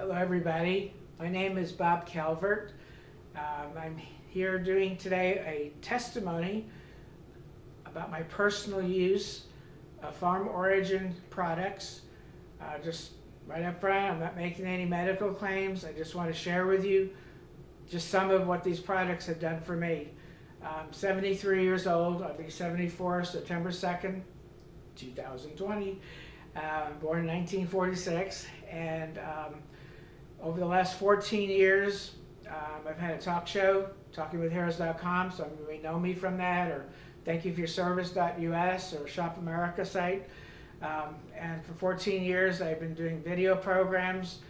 Hello everybody, my name is Bob Calvert. I'm here doing today a testimony about my personal use of Pharm origin products. Just right up front, I'm not making any medical claims. I just want to share with you just some of what these products have done for me. I'm 73 years old, I'll be 74 September 2nd, 2020. Born in 1946, and over the last 14 years, I've had a talk show, talkingwithheroes.com, some of you may know me from that, or thankyoufforyourservice.us or Shop America site. And for 14 years, I've been doing video programs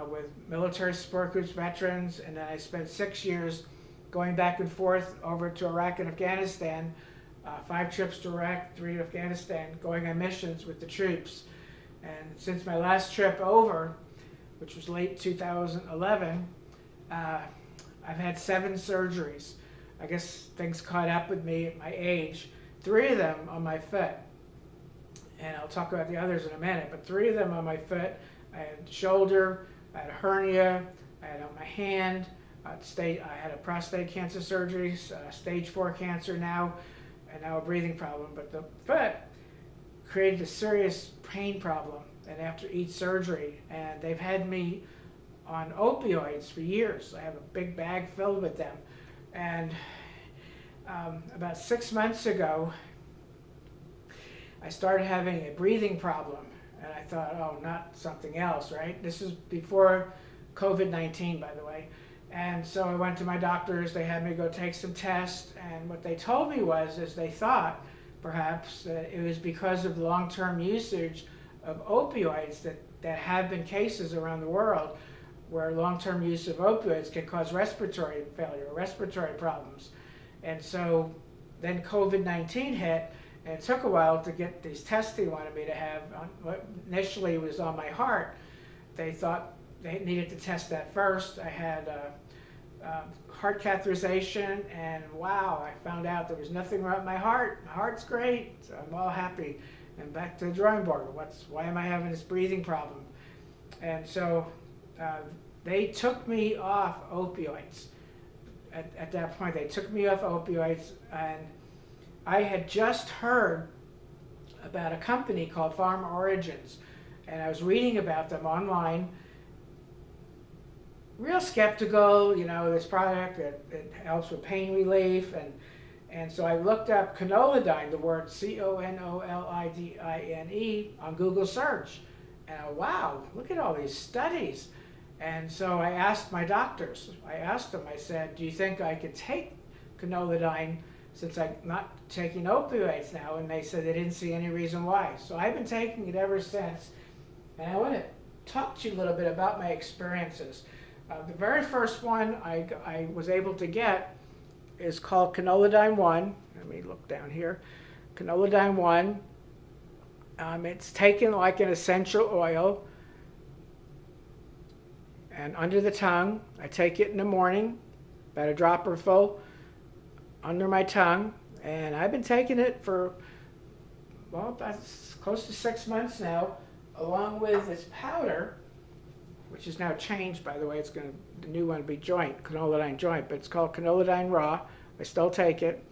with military support groups, veterans, and then I spent 6 years going back and forth over to Iraq and Afghanistan, 5 trips to Iraq, 3 to Afghanistan, going on missions with the troops. And since my last trip over, which was late 2011, I've had 7 surgeries. I guess things caught up with me at my age. 3 of them on my foot. And I'll talk about the others in a minute, but 3 of them on my foot. I had shoulder, I had a hernia, I had on my hand, I had a prostate cancer surgery, stage 4 cancer now, and now a breathing problem. But the foot created a serious pain problem, and after each surgery, and they've had me on opioids for years. I have a big bag filled with them. And about 6 months ago, I started having a breathing problem, and I thought, oh, not something else, right? This is before COVID-19, by the way. And so I went to my doctors, they had me go take some tests, and what they told me was, is they thought, perhaps, that it was because of long-term usage of opioids that have been cases around the world where long-term use of opioids can cause respiratory failure, respiratory problems. And so then COVID-19 hit, and it took a while to get these tests they wanted me to have. What initially was on my heart, they thought they needed to test that first. I had heart catheterization, and wow, I found out there was nothing wrong with my heart. My heart's great, so I'm all happy. And back to the drawing board. Why am I having this breathing problem? And so they took me off opioids. At that point, they took me off opioids, and I had just heard about a company called Pharm Origins, and I was reading about them online. Real skeptical, you know, this product, it helps with pain relief, and so I looked up Conolidine, the word C-O-N-O-L-I-D-I-N-E, on Google search, and wow, look at all these studies. And so I asked my doctors, I said, do you think I could take Conolidine since I'm not taking opioids now? And they said they didn't see any reason why. So I've been taking it ever since, and I want to talk to you a little bit about my experiences. The very first one I was able to get is called Conolidine 1. Let me look down here. Conolidine 1. It's taken like an essential oil, and under the tongue. I take it in the morning, about a dropper full under my tongue, and I've been taking it for, well, that's close to 6 months now, along with this powder, which is now changed, by the way. The new one will be joint, Conolidine joint, but it's called Conolidine Raw. I still take it.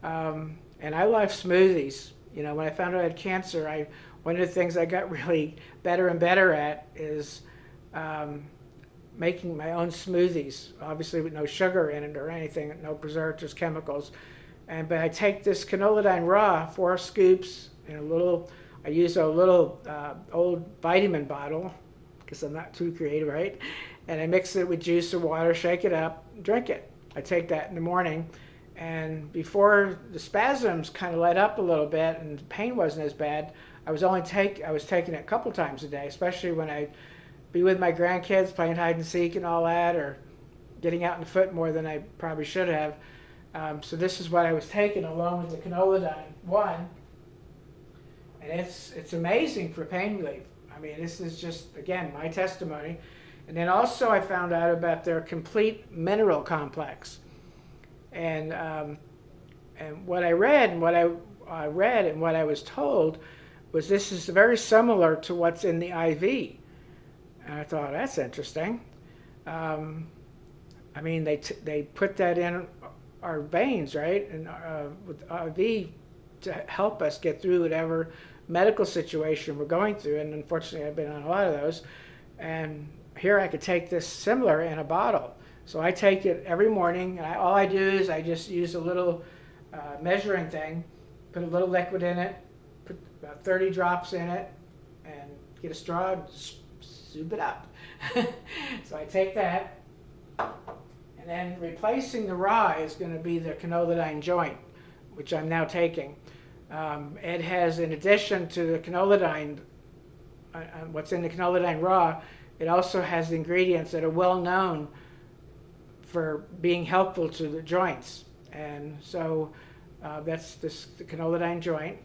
And I love smoothies. You know, when I found out I had cancer, one of the things I got really better and better at is making my own smoothies, obviously with no sugar in it or anything, no preservatives, chemicals. But I take this Conolidine Raw, 4 scoops, in I use a little old vitamin bottle, because I'm not too creative, right? And I mix it with juice or water, shake it up, drink it. I take that in the morning, and before the spasms kind of let up a little bit and the pain wasn't as bad, I was taking it a couple times a day, especially when I'd be with my grandkids playing hide and seek and all that, or getting out in the foot more than I probably should have. So this is what I was taking along with the Conolidine 1, and it's amazing for pain relief. I mean, this is just, again, my testimony. And then also I found out about their complete mineral complex. And what I read and what I was told was this is very similar to what's in the IV. And I thought, that's interesting. I mean, they put that in our veins, right? And with IV to help us get through whatever medical situation we're going through. And unfortunately, I've been on a lot of those. And here I could take this similar in a bottle. So I take it every morning. And all I do is I just use a little measuring thing, put a little liquid in it, put about 30 drops in it, and get a straw and soup it up. So I take that. And then replacing the raw is going to be the canolidine joint, which I'm now taking. It has, in addition to the canolidine, what's in the canolidine raw, it also has the ingredients that are well known for being helpful to the joints. And so that's the canolidine joint.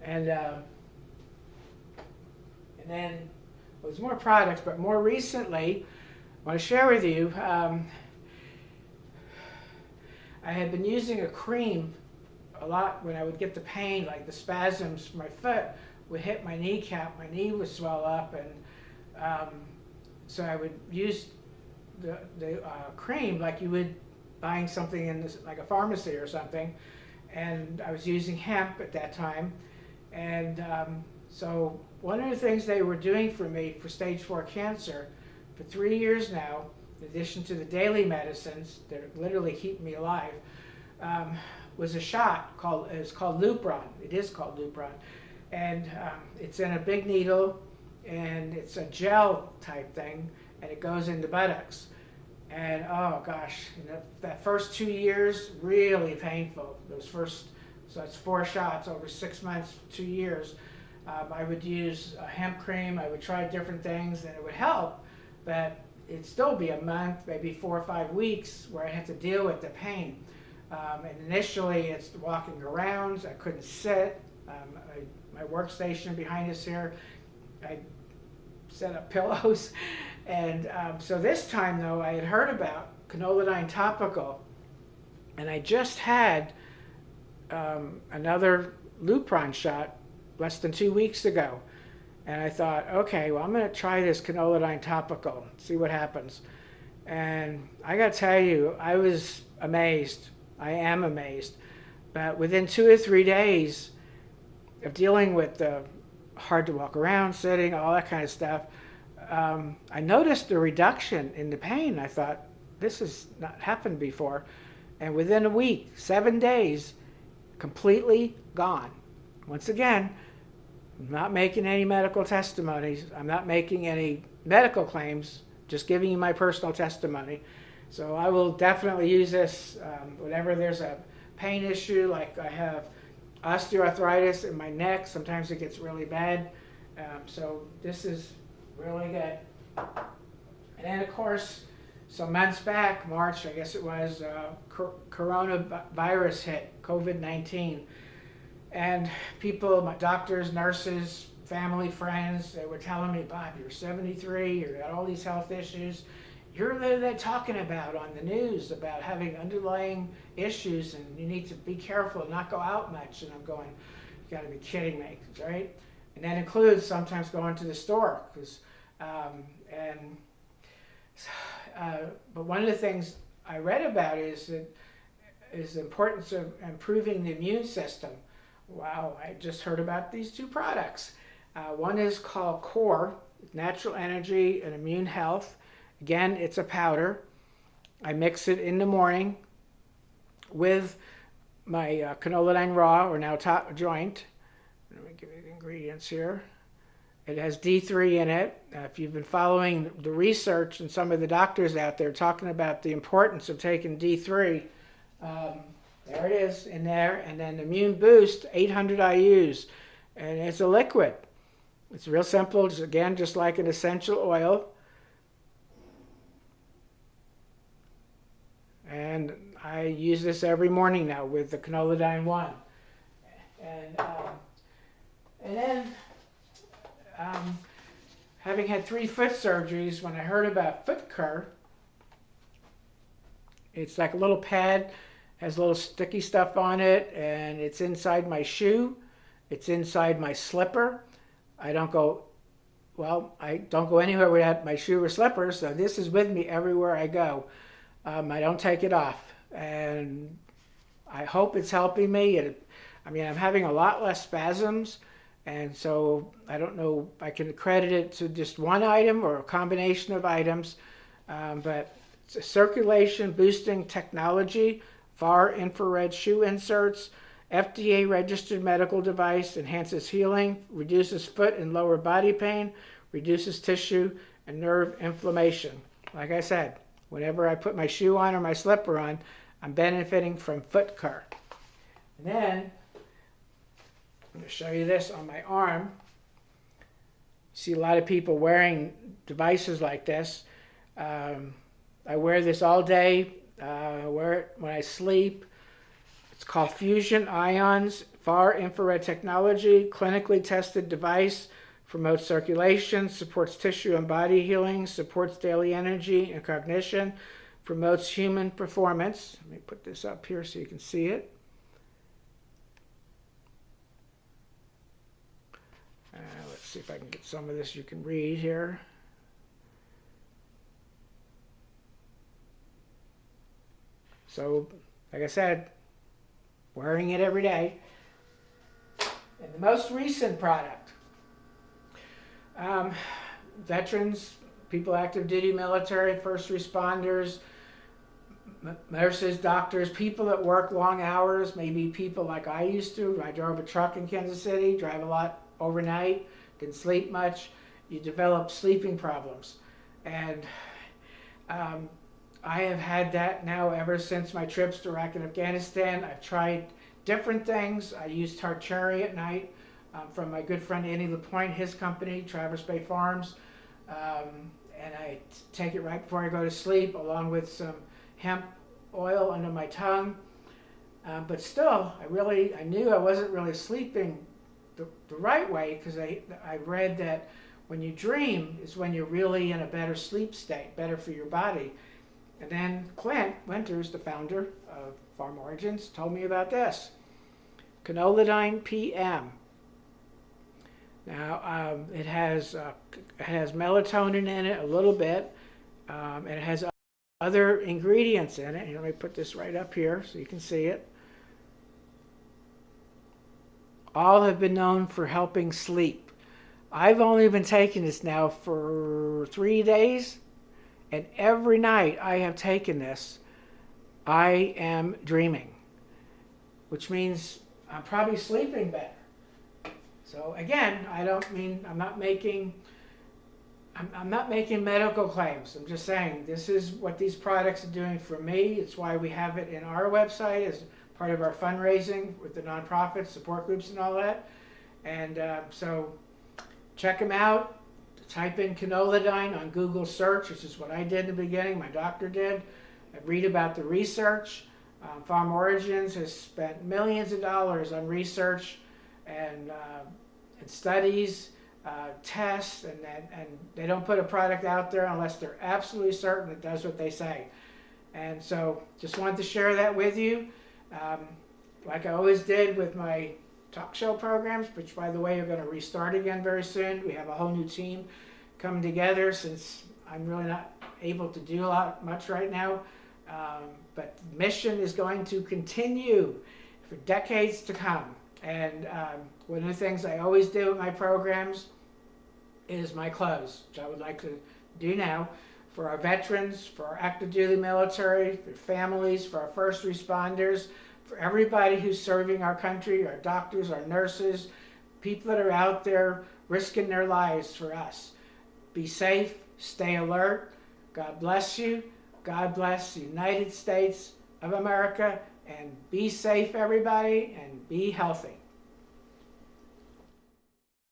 And then there's more products, but more recently, I want to share with you, I had been using a cream a lot when I would get the pain, like the spasms from my foot would hit my kneecap, my knee would swell up, and so I would use the cream like you would buying something in this, like a pharmacy or something, and I was using hemp at that time, and so one of the things they were doing for me for stage 4 cancer for 3 years now, in addition to the daily medicines that literally keep me alive, was a shot called Lupron. It is called Lupron. And it's in a big needle, and it's a gel type thing, and it goes in the buttocks. And oh gosh, that first 2 years, really painful. So it's 4 shots over 6 months, 2 years. I would use a hemp cream, I would try different things, and it would help, but it'd still be a month, maybe 4 or 5 weeks where I'd have to deal with the pain. And initially it's walking around, I couldn't sit. My workstation behind us here, I set up pillows. And so this time though, I had heard about canolidine topical, and I just had another Lupron shot less than 2 weeks ago. And I thought, okay, well, I'm going to try this canolidine topical, see what happens. And I got to tell you, I was amazed. I am amazed. But within 2 or 3 days of dealing with the hard to walk around, sitting, all that kind of stuff, I noticed a reduction in the pain. I thought, this has not happened before. And within a week, 7 days, completely gone. Once again, I'm not making any medical testimonies. I'm not making any medical claims, just giving you my personal testimony. So I will definitely use this whenever there's a pain issue, like I have osteoarthritis in my neck. Sometimes it gets really bad. So this is really good. And then, of course, some months back, March, I guess it was, coronavirus hit, COVID-19. And people, my doctors, nurses, family, friends, they were telling me, Bob, you're 73, you've got all these health issues. You're literally talking about on the news about having underlying issues, and you need to be careful and not go out much. And I'm going, you got to be kidding me, right? And that includes sometimes going to the store. But one of the things I read about is the importance of improving the immune system. Wow, I just heard about these 2 products. One is called Core, Natural Energy and Immune Health. Again, it's a powder. I mix it in the morning with my canolidine raw, or now top joint. Let me give you the ingredients here. It has D3 in it. If you've been following the research and some of the doctors out there talking about the importance of taking D3, there it is in there. And then Immune Boost, 800 IUs. And it's a liquid. It's real simple, just like an essential oil. And I use this every morning now with the canolidine 1. And then, having had 3 foot surgeries, when I heard about Foot Cure, it's like a little pad, has a little sticky stuff on it, and it's inside my shoe, it's inside my slipper. I don't go, well, I don't go anywhere without my shoe or slippers, so this is with me everywhere I go. I don't take it off, and I hope it's helping me. I'm having a lot less spasms, and so I don't know if I can credit it to just one item or a combination of items, but it's a circulation boosting technology, far infrared shoe inserts, FDA registered medical device, enhances healing, reduces foot and lower body pain, reduces tissue and nerve inflammation. Like I said, whenever I put my shoe on or my slipper on, I'm benefiting from foot care. And then, I'm going to show you this on my arm. You see a lot of people wearing devices like this. I wear this all day. I wear it when I sleep. It's called Fusion Ions, far infrared technology, clinically tested device, promotes circulation, supports tissue and body healing, supports daily energy and cognition, promotes human performance. Let me put this up here so you can see it. Let's see if I can get some of this you can read here. So, like I said, wearing it every day. And the most recent product, veterans, people active duty military, first responders, nurses, doctors, people that work long hours, maybe people like I used to. I drove a truck in Kansas City, drive a lot overnight, didn't sleep much. You develop sleeping problems. And I have had that now ever since my trips to Iraq and Afghanistan. I've tried different things. I used Tartary at night from my good friend Andy LaPointe, his company, Traverse Bay Farms. And I take it right before I go to sleep, along with some hemp oil under my tongue. But still, I knew I wasn't really sleeping the right way, because I read that when you dream is when you're really in a better sleep state, better for your body. And then Clint Winters, the founder of Pharm Origins, told me about this. Canolidine PM. Now, it has melatonin in it a little bit, and it has other ingredients in it. Let me put this right up here so you can see it. All have been known for helping sleep. I've only been taking this now for 3 days, and every night I have taken this, I am dreaming, which means I'm probably sleeping better. So again, I'm not making medical claims. I'm just saying this is what these products are doing for me. It's why we have it in our website as part of our fundraising with the nonprofits, support groups, and all that. And so check them out. Type in Canolidine on Google search, which is what I did in the beginning, my doctor did. Read about the research. Pharm Origins has spent millions of dollars on research and studies, tests, and they don't put a product out there unless they're absolutely certain it does what they say. And so just wanted to share that with you. Like I always did with my talk show programs, which by the way are going to restart again very soon. We have a whole new team coming together since I'm really not able to do much right now. But the mission is going to continue for decades to come. And one of the things I always do with my programs is my close, which I would like to do now for our veterans, for our active duty military, for families, for our first responders, for everybody who's serving our country, our doctors, our nurses, people that are out there risking their lives for us. Be safe, stay alert. God bless you. God bless the United States of America. And be safe, everybody, and be healthy.